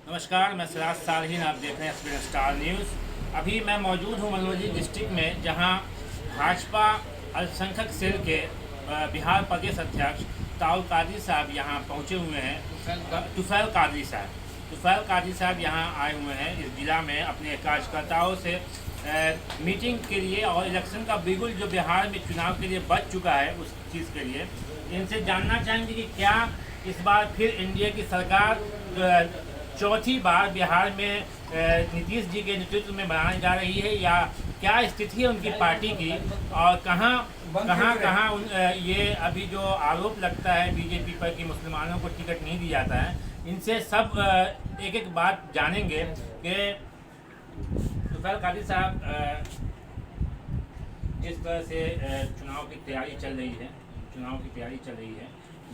नमस्कार, मैं सिराज सालहीन, आप देख रहे हैं एक्सपीरियंस स्टार न्यूज़। अभी मैं मौजूद हूँ मनोजी डिस्ट्रिक्ट में, जहाँ भाजपा अल्पसंख्यक सेल के बिहार प्रदेश अध्यक्ष ताउल कादरी साहब यहाँ पहुँचे हुए हैं। तुफैल कादरी साहब यहाँ आए हुए हैं इस जिला में अपने कार्यकर्ताओं से मीटिंग के लिए, और इलेक्शन का बिगुल जो बिहार में चुनाव के लिए बच चुका है उस चीज़ के लिए इनसे जानना चाहेंगे कि क्या इस बार फिर एनडीए की सरकार चौथी बार बिहार में नीतीश जी के नेतृत्व में बनाने जा रही है, या क्या स्थिति है उनकी पार्टी की, और कहाँ ये अभी जो आरोप लगता है बीजेपी पर कि मुसलमानों को टिकट नहीं दिया जाता है। इनसे सब एक एक बात जानेंगे कि तुफैल कादरी साहब, जिस तरह से चुनाव की तैयारी चल रही है,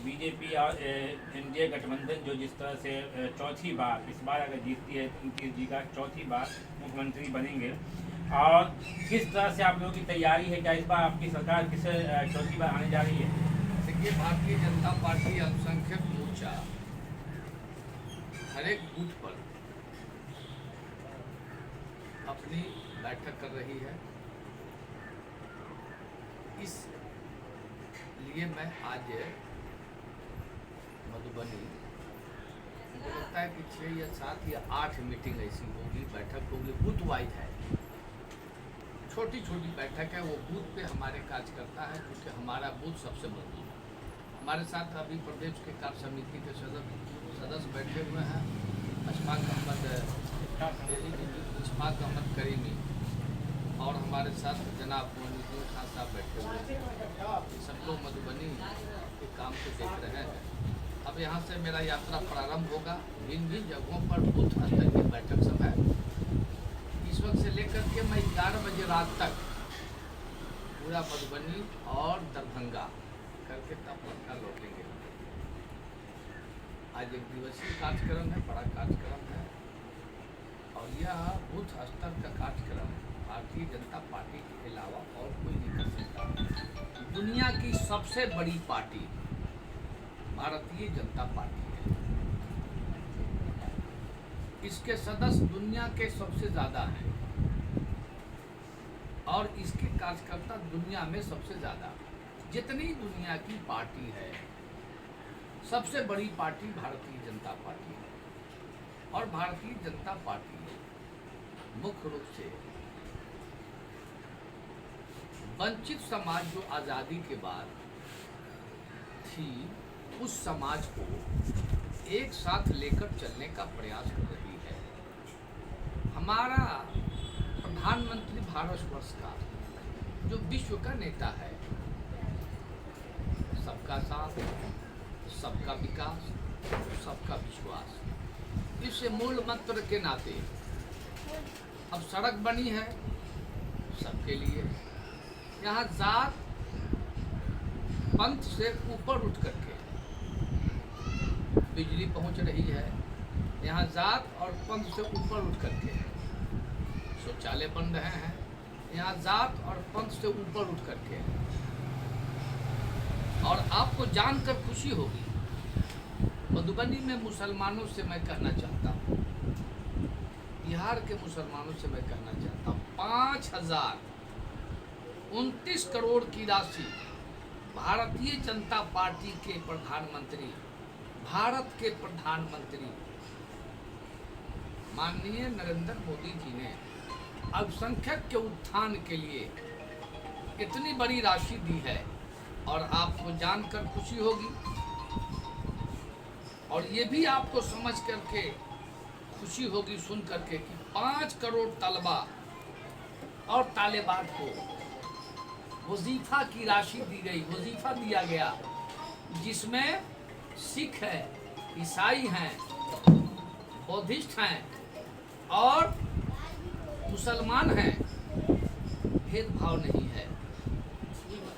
बीजेपी और एनडीए गठबंधन जो जिस तरह से चौथी बार, इस बार अगर जीतती है नीतीश जी का चौथी बार मुख्यमंत्री बनेंगे, और किस तरह से आप लोगों की तैयारी है, क्या इस बार आपकी सरकार किसे चौथी बार आने जा रही है? देखिए, भारतीय जनता पार्टी अल्पसंख्यक मोर्चा हर एक बूथ पर अपनी बैठक कर रही है। इसलिए मैं आज मधुबनी, मुझे लगता है कि 6 या 7 या 8 मीटिंग ऐसी होगी, बैठक होगी, बूथ वाइज है, छोटी छोटी बैठक है। वो बूथ पे हमारे कार्यकर्ता है, क्योंकि हमारा बूथ सबसे मजबूत है। हमारे साथ अभी प्रदेश के कार्य समिति के सदस्य बैठे हुए हैं, इशफाक अहमद करीमी, और हमारे साथ जनाब मोइनुद्दीन खान साहब बैठे हुए हैं। सब लोग मधुबनी के काम को देख रहे हैं। अब यहाँ से मेरा यात्रा प्रारंभ होगा। भिन्न भिन्न जगहों पर बूथ स्तर की बैठक सब है। इस वक्त से लेकर के मैं 11 बजे रात तक पूरा मधुबनी और दरभंगा करके तब पटना लौटेंगे। आज एक दिवसीय कार्यक्रम है, बड़ा कार्यक्रम है, और यह बूथ स्तर का कार्यक्रम भारतीय जनता पार्टी के अलावा और कोई नहीं कर सकता। दुनिया की सबसे बड़ी पार्टी भारतीय जनता पार्टी है। इसके सदस्य दुनिया के सबसे ज़्यादा हैं, और इसके कार्यकर्ता दुनिया में सबसे ज़्यादा। जितनी दुनिया की पार्टी है, सबसे बड़ी पार्टी भारतीय जनता पार्टी है। और भारतीय जनता पार्टी मुख्य रूप से वंचित समाज जो आज़ादी के बाद थी, उस समाज को एक साथ लेकर चलने का प्रयास कर रही है। हमारा प्रधानमंत्री भारतवर्ष का जो विश्व का नेता है, सबका साथ, सबका विकास, सबका विश्वास, इस मूल मंत्र के नाते अब सड़क बनी है सबके लिए। यहाँ जात पंथ से ऊपर उठ करके बिजली पहुँच रही है। यहाँ जात और पंथ से ऊपर उठ करके शौचालय बन रहे हैं। यहाँ जात और पंथ से ऊपर उठ करके, और आपको जानकर खुशी होगी, मधुबनी में मुसलमानों से मैं कहना चाहता हूँ, बिहार के मुसलमानों से मैं कहना चाहता हूँ, 5029 करोड़ की राशि भारतीय जनता पार्टी के प्रधानमंत्री, भारत के प्रधानमंत्री माननीय नरेंद्र मोदी जी ने अल्पसंख्यक के उत्थान के लिए इतनी बड़ी राशि दी है। और आपको जानकर खुशी होगी, और ये भी आपको समझ करके खुशी होगी सुन करके कि 5 करोड़ तलबा और तालिबान को वजीफा की राशि दी गई, वजीफा दिया गया, जिसमें सिख है, ईसाई हैं, बौद्धिस्ट हैं और मुसलमान हैं, भेदभाव नहीं है।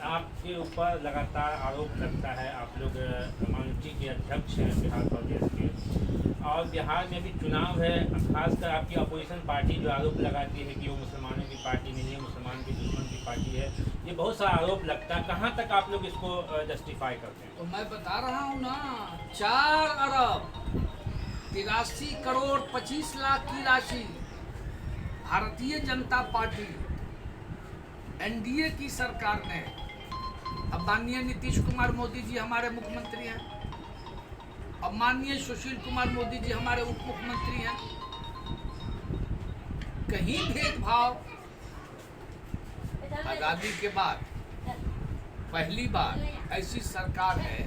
आपके ऊपर लगातार आरोप लगता है, आप लोग कम्युनिटी के अध्यक्ष हैं बिहार प्रदेश के, और बिहार में भी चुनाव है, खासकर आपकी अपोजिशन पार्टी जो आरोप लगाती है कि वो मुसलमानों की पार्टी नहीं है, मुसलमान के दुश्मन की पार्टी है, ये बहुत सारा आरोप लगता है। कहाँ तक आप लोग इसको जस्टिफाई करते हैं? तो मैं बता रहा हूँ ना, 4 अरब 83,25,00,000 की राशि भारतीय जनता पार्टी एनडीए की सरकार ने, अब माननीय नीतीश कुमार मोदी जी हमारे मुख्यमंत्री हैं, अब माननीय सुशील कुमार मोदी जी हमारे उप मुख्यमंत्री हैं, कहीं भेदभाव आजादी के बाद पहली बार ऐसी सरकार है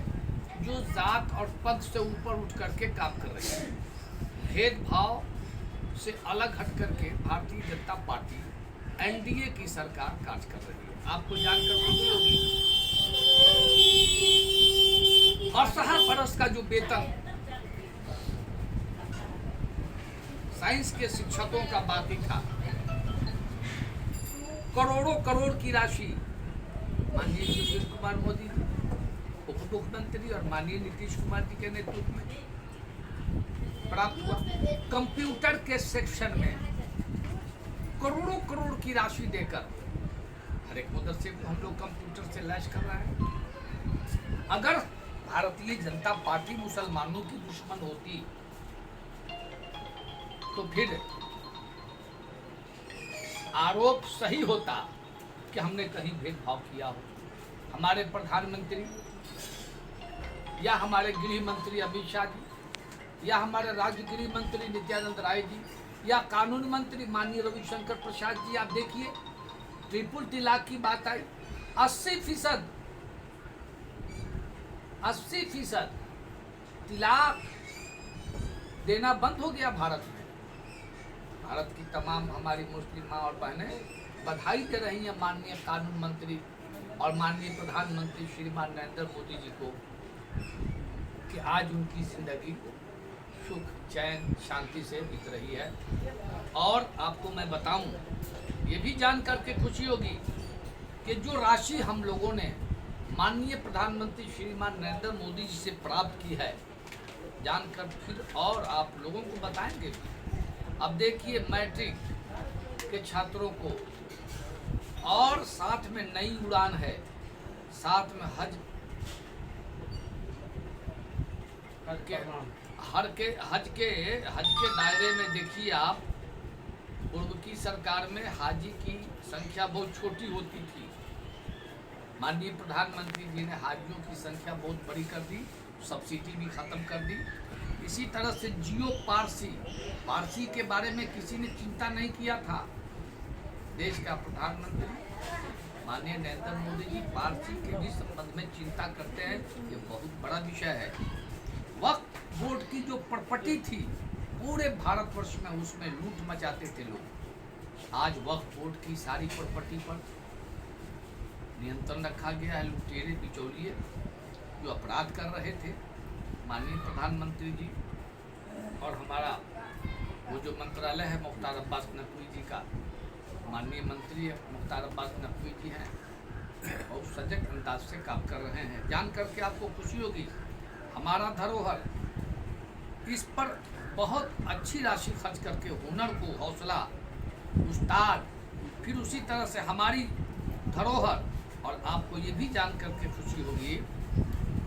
जो जात और पद से ऊपर उठ करके काम कर रही है। भेदभाव से अलग हट करके भारतीय जनता पार्टी एनडीए की सरकार कार्य कर रही है। आपको जानकर खुशी होगी, 68 बरस का जो वेतन साइंस के शिक्षकों का बाकी था, करोड़ों करोड़ की राशि माननीय सुशील कुमार मोदी जी उप मुख्यमंत्री और माननीय नीतीश कुमार जी के नेतृत्व में प्राप्त हुआ। कंप्यूटर के सेक्शन में करोड़ों करोड़ की राशि देकर हर एक मदरसे को हम लोग कंप्यूटर से लैस कर रहे हैं। अगर भारतीय जनता पार्टी मुसलमानों की दुश्मन होती तो फिर आरोप सही होता कि हमने कहीं भेदभाव किया हो। हमारे प्रधानमंत्री या हमारे गृह मंत्री अमित शाह जी या हमारे राज्य गृह मंत्री नित्यानंद राय जी या कानून मंत्री माननीय रविशंकर प्रसाद जी, आप देखिए ट्रिपल तलाक की बात आई, 80% तलाक देना बंद हो गया भारत में। भारत की तमाम हमारी मुस्लिम माँ और बहनें बधाई दे रही हैं माननीय कानून मंत्री और माननीय प्रधानमंत्री श्रीमान नरेंद्र मोदी जी को कि आज उनकी जिंदगी सुख चैन शांति से बीत रही है। और आपको मैं बताऊं, ये भी जान करके खुशी होगी कि जो राशि हम लोगों ने माननीय प्रधानमंत्री श्रीमान नरेंद्र मोदी जी से प्राप्त की है, जानकर फिर और आप लोगों को बताएंगे। अब देखिए मैट्रिक के छात्रों को और साथ में नई उड़ान है, साथ में हज के दायरे में देखिए आप, पूर्व की सरकार में हाजी की संख्या बहुत छोटी होती थी, माननीय प्रधानमंत्री जी ने हाजियों की संख्या बहुत बड़ी कर दी, सब्सिडी भी खत्म कर दी। इसी तरह से जियो पारसी के बारे में किसी ने चिंता नहीं किया था। देश का प्रधानमंत्री माननीय नरेंद्र मोदी जी पारसी के भी संबंध में चिंता करते हैं, ये बहुत बड़ा विषय है। वक्फ बोर्ड की जो प्रॉपर्टी थी पूरे भारतवर्ष में, उसमें लूट मचाते थे लोग। आज वक्फ बोर्ड की सारी प्रॉपर्टी पर नियंत्रण रखा गया है। लुटेरे बिचौलिए जो अपराध कर रहे थे, माननीय प्रधानमंत्री जी और हमारा वो जो मंत्रालय है मुख्तार अब्बास नकवी जी का, माननीय मंत्री मुख्तार अब्बास नकवी जी हैं और सजग अंदाज से काम कर रहे हैं। जान करके आपको खुशी होगी, हमारा धरोहर इस पर बहुत अच्छी राशि खर्च करके हुनर को हौसला उस्ताद, फिर उसी तरह से हमारी धरोहर। और आपको ये भी जान करके खुशी होगी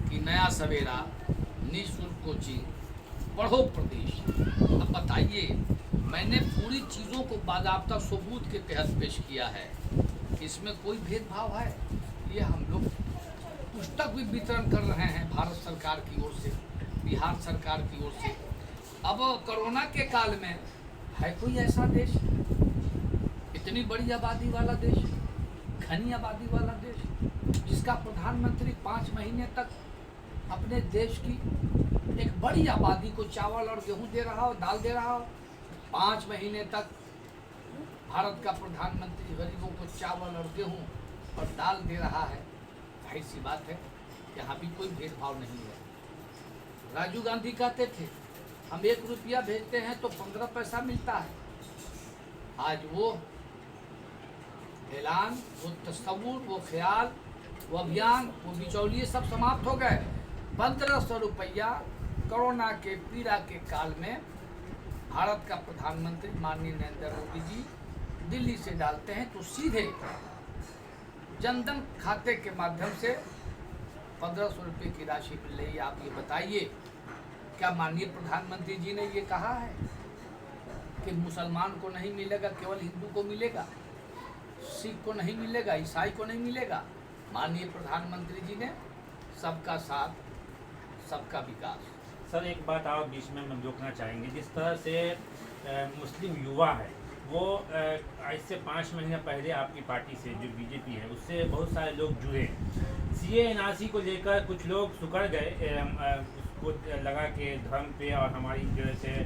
कि नया सवेरा निःशुल्क कोचिंग पढ़ो प्रदेश। अब बताइए, मैंने पूरी चीज़ों को बाज़ाब्ता सबूत के तहत पेश किया है, इसमें कोई भेदभाव है? ये हम लोग पुस्तक भी वितरण कर रहे हैं भारत सरकार की ओर से, बिहार सरकार की ओर से। अब कोरोना के काल में है कोई ऐसा देश, इतनी बड़ी आबादी वाला देश, घनी आबादी वाला देश, जिसका प्रधानमंत्री 5 महीने तक अपने देश की एक बड़ी आबादी को चावल और गेहूं दे रहा हो, दाल दे रहा हो। 5 महीने तक भारत का प्रधानमंत्री गरीबों को चावल और गेहूं और दाल दे रहा है। जाहिर सी बात है, यहाँ भी कोई भेदभाव नहीं है। राजीव गांधी कहते थे हम 1 रुपया भेजते हैं तो 15 पैसा मिलता है। आज वो ऐलान, वो तस्वुर, वो ख्याल, वो अभियान, वो बिचौलिए सब समाप्त हो गए। 1500 रुपया कोरोना के पीड़ा के काल में भारत का प्रधानमंत्री माननीय नरेंद्र मोदी जी दिल्ली से डालते हैं तो सीधे जनधन खाते के माध्यम से 1500 रुपये की राशि मिल रही है। आप ये बताइए क्या माननीय प्रधानमंत्री जी ने ये कहा है कि मुसलमान को नहीं मिलेगा, केवल हिंदू को मिलेगा, सिख को नहीं मिलेगा, ईसाई को नहीं मिलेगा? माननीय प्रधानमंत्री जी ने सबका साथ, सबका विकास। सर एक बात आप बीच में हम रोकना चाहेंगे, जिस तरह से मुस्लिम युवा है वो आज से 5 महीने पहले आपकी पार्टी से जो बीजेपी है उससे बहुत सारे लोग जुड़े। सीए एनआरसी को लेकर कुछ लोग सुकड़ गए, उसको लगा कि धर्म पे और हमारी जो है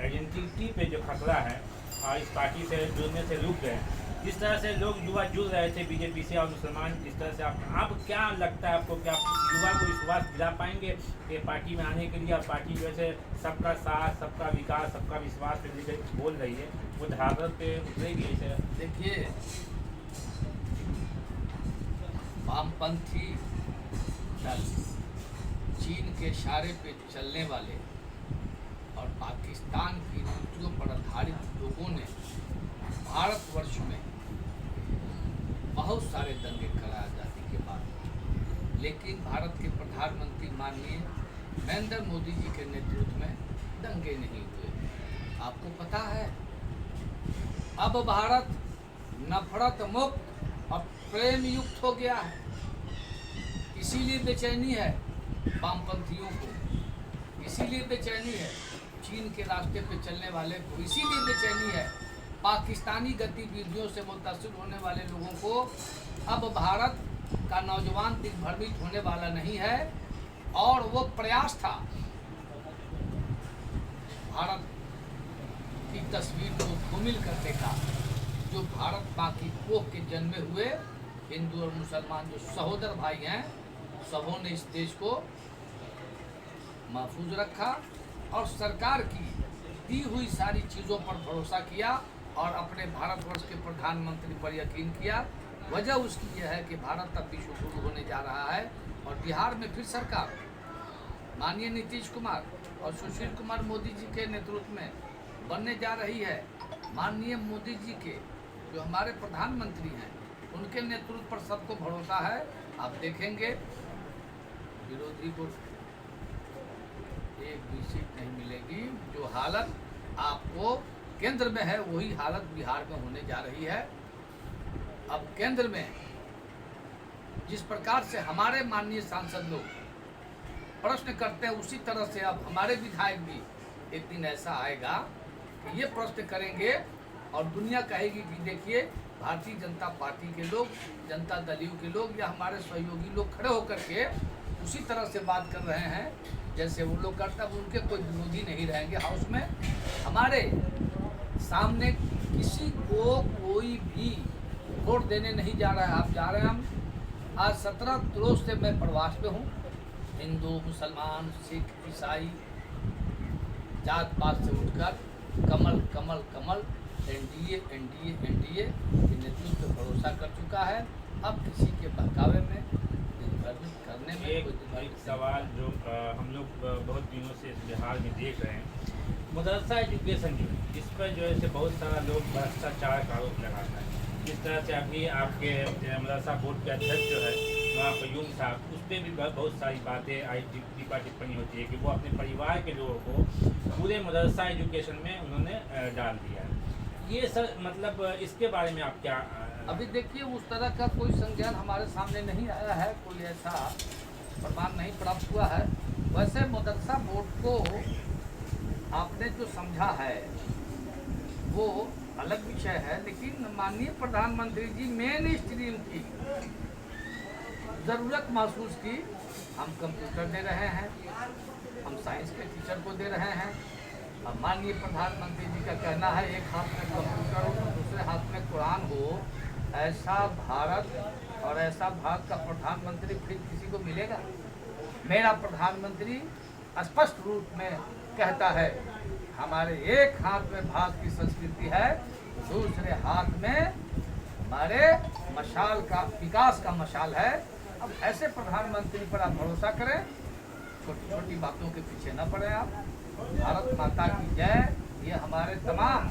आइडेंटिटी पे जो खतरा है और इस पार्टी से जुड़ने से रुक गए। जिस तरह से लोग युवा जुड़ रहे थे बीजेपी से और मुसलमान, जिस तरह से आप क्या लगता है आपको, क्या युवा को विश्वास दिला पाएंगे कि पार्टी में आने के लिए, और पार्टी जैसे सबका साथ, सबका विकास, सबका विश्वास पे लेकर बोल रही है, वो धरातल पे उतरेगी? ऐसे देखिए, वामपंथी दल, चीन के इशारे पे चलने वाले और पाकिस्तान की नीतियों पर आधारित लोगों ने भारतवर्ष में बहुत सारे दंगे कराए आज़ादी के बाद, लेकिन भारत के प्रधानमंत्री माननीय नरेंद्र मोदी जी के नेतृत्व में दंगे नहीं हुए। आपको पता है अब भारत नफरत मुक्त और प्रेम युक्त हो गया है, इसीलिए बेचैनी है वामपंथियों को, इसीलिए बेचैनी है चीन के रास्ते पे चलने वाले को, इसीलिए बेचैनी है पाकिस्तानी गतिविधियों से मुतासिर होने वाले लोगों को। अब भारत का नौजवान दिग्भ्रमित होने वाला नहीं है, और वो प्रयास था भारत की तस्वीर को धूमिल करने का, जो भारत माँ की कोख के जन्मे हुए हिंदू और मुसलमान जो सहोदर भाई हैं, सबों ने इस देश को महफूज रखा और सरकार की दी हुई सारी चीज़ों पर भरोसा किया और अपने भारतवर्ष के प्रधानमंत्री पर यकीन किया। वजह उसकी यह है कि भारत अब विश्व गुरु होने जा रहा है और बिहार में फिर सरकार माननीय नीतीश कुमार और सुशील कुमार मोदी जी के नेतृत्व में बनने जा रही है। माननीय मोदी जी के जो हमारे प्रधानमंत्री हैं, उनके नेतृत्व पर सबको भरोसा है। आप देखेंगे विरोधी को एक भी सीट नहीं मिलेगी। जो हालत आपको केंद्र में है वही हालत बिहार में होने जा रही है। अब केंद्र में जिस प्रकार से हमारे माननीय सांसद लोग प्रश्न करते हैं, उसी तरह से अब हमारे विधायक भी एक दिन ऐसा आएगा कि ये प्रश्न करेंगे और दुनिया कहेगी कि देखिए भारतीय जनता पार्टी के लोग, जनता दलियों के लोग या हमारे सहयोगी लोग खड़े होकर के उसी तरह से बात कर रहे हैं जैसे वो लोग करते हैं। उनके कोई विरोधी नहीं रहेंगे हाउस में। हमारे सामने किसी को कोई भी वोट देने नहीं जा रहा है। आप जा रहे हैं, हम आज 17 रोज से मैं प्रवास पे हूँ। हिंदू, मुसलमान, सिख, ईसाई जात पात से उठकर Kamal Kamal Kamal, NDA NDA NDA के नेतृत्व पे भरोसा कर चुका है। अब किसी के बहकावे में करने में एक सवाल जो हम लोग बहुत दिनों से इस बिहार में देख रहे हैं, मदरसा एजुकेशन जो है, इस पर जो है बहुत सारा लोग भ्रष्टाचार का आरोप लगाता है। जिस तरह से अभी आपके मदरसा बोर्ड के अध्यक्ष जो है क़य्यूम साहब, उस पर भी बहुत सारी बातें आई, टिप्पणी होती है कि वो अपने परिवार के लोगों को पूरे मदरसा एजुकेशन में उन्होंने डाल दिया है। ये सर मतलब इसके बारे में आप क्या? अभी देखिए, उस तरह का कोई संज्ञान हमारे सामने नहीं आया है, कोई ऐसा प्रमाण नहीं प्राप्त हुआ है। वैसे मदरसा बोर्ड को आपने जो समझा है वो अलग विषय है, लेकिन माननीय प्रधानमंत्री जी मेन स्ट्रीम की ज़रूरत महसूस की। हम कंप्यूटर दे रहे हैं, हम साइंस के टीचर को दे रहे हैं। अब माननीय प्रधानमंत्री जी का कहना है एक हाथ में कंप्यूटर हो तो दूसरे हाथ में कुरान हो। ऐसा भारत और ऐसा भारत का प्रधानमंत्री फिर किसी को मिलेगा? मेरा प्रधानमंत्री स्पष्ट रूप में कहता है हमारे एक हाथ में भारत की संस्कृति है, दूसरे हाथ में हमारे मशाल का, विकास का मशाल है। अब ऐसे प्रधानमंत्री पर आप भरोसा करें, छोटी छोटी बातों के पीछे न पड़े आप। भारत माता की जय। ये हमारे तमाम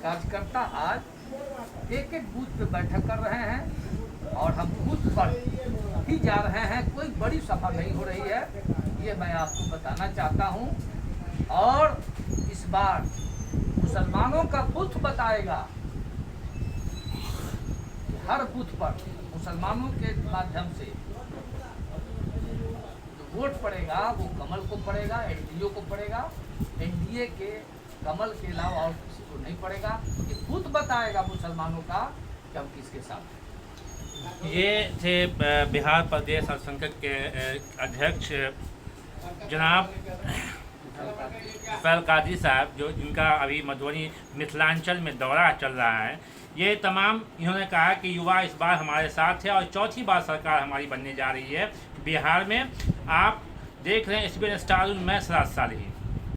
कार्यकर्ता आज एक एक बूथ पे बैठक कर रहे हैं और हम बूथ पर ही जा रहे हैं। कोई बड़ी सभा नहीं हो रही है, ये मैं आपको बताना चाहता हूँ। और इस बार मुसलमानों का बुथ बताएगा। हर बूथ पर मुसलमानों के माध्यम से जो वोट पड़ेगा वो कमल को पड़ेगा, एनडीए को पड़ेगा। एनडीए के कमल के अलावा और किसी को नहीं पड़ेगा। ये बूथ बताएगा मुसलमानों का कि हम किसके साथ हैं। ये थे बिहार प्रदेश अल्पसंख्यक के अध्यक्ष जनाब फैल कादरी साहब, जो जिनका अभी मधुबनी मिथिलांचल में दौरा चल रहा है। ये तमाम इन्होंने कहा कि युवा इस बार हमारे साथ है और चौथी बार सरकार हमारी बनने जा रही है बिहार में। आप देख रहे हैं SBN स्टार, मैं सराज सालिहीन।